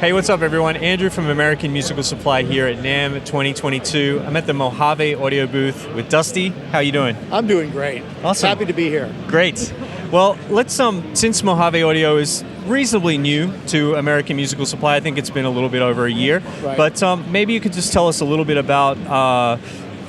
Hey, what's up everyone? Andrew from American Musical Supply here at NAMM 2022. I'm at the Mojave audio booth with Dusty. How you doing? I'm doing great. Awesome. Happy to be here. Great. Well, let's since Mojave Audio is reasonably new to American Musical Supply, I think it's been a little bit over a year, Right. but maybe you could just tell us a little bit about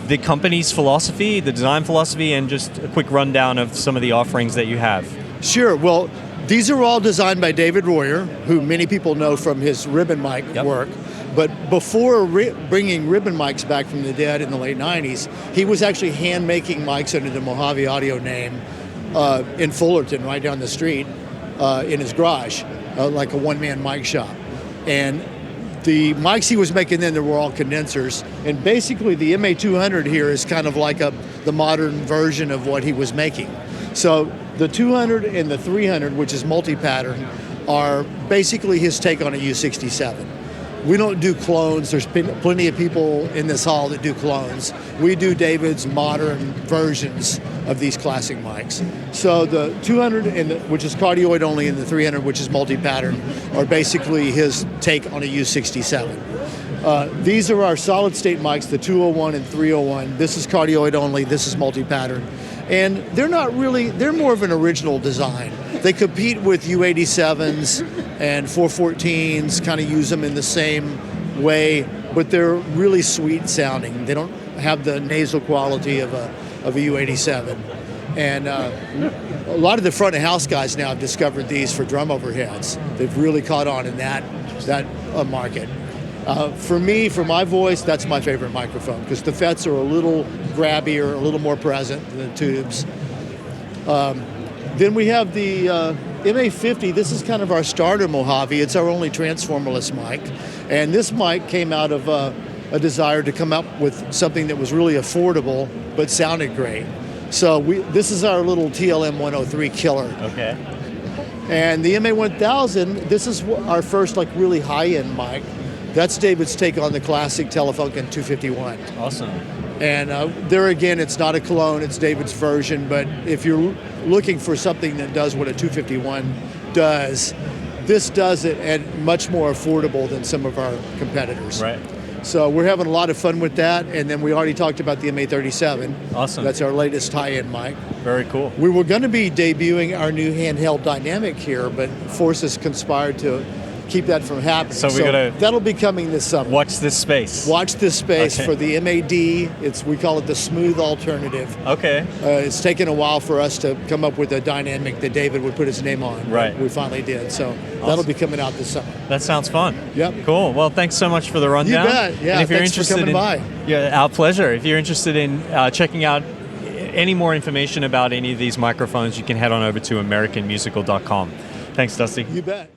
the company's philosophy, the design philosophy, and just a quick rundown of some of the offerings that you have. Sure. Well, these are all designed by David Royer, who many people know from his ribbon mic work. But before bringing ribbon mics back from the dead in the late 90s, he was actually hand-making mics under the Mojave Audio name in Fullerton, right down the street, in his garage, like a one-man mic shop. And the mics he was making then, they were all condensers. And basically the MA200 here is kind of like the modern version of what he was making. So the 200 and the 300, which is multi-pattern, are basically his take on a U67. We don't do clones. There's been plenty of people in this hall that do clones. We do David's modern versions of these classic mics. So the 200, which is cardioid only, and the 300, which is multi-pattern, are basically his take on a U67. These are our solid-state mics, the 201 and 301. This is cardioid only. This is multi-pattern. And they're more of an original design. They compete with U87s and 414s, kind of use them in the same way, but they're really sweet sounding. They don't have the nasal quality of a U87. And a lot of the front of house guys now have discovered these for drum overheads. They've really caught on in that market. For me, for my voice, that's my favorite microphone because the FETs are a little grabbier, a little more present than the tubes. Then we have the MA50. This is kind of our starter Mojave. It's our only transformerless mic. And this mic came out of a desire to come up with something that was really affordable but sounded great. So this is our little TLM 103 killer. Okay. And the MA1000, this is our first like really high-end mic. That's David's take on the classic Telefunken 251. Awesome. And there again, it's not a clone, it's David's version, but if you're looking for something that does what a 251 does, this does it at much more affordable than some of our competitors. Right. So we're having a lot of fun with that, and then we already talked about the MA37. Awesome. That's our latest high-end mic. Very cool. We were going to be debuting our new handheld dynamic here, but forces conspired to keep that from happening. So that'll be coming this summer. Watch this space. Watch this space Okay. for the MAD. We call it the smooth alternative. Okay. It's taken a while for us to come up with a dynamic that David would put his name on. Right. We finally did. So that'll be coming out this summer. That sounds fun. Yep. Cool. Well, thanks so much for the rundown. You bet. Yeah. And if you're Thanks interested for coming by. Yeah, our pleasure. If you're interested in checking out any more information about any of these microphones, you can head on over to AmericanMusical.com. Thanks, Dusty. You bet.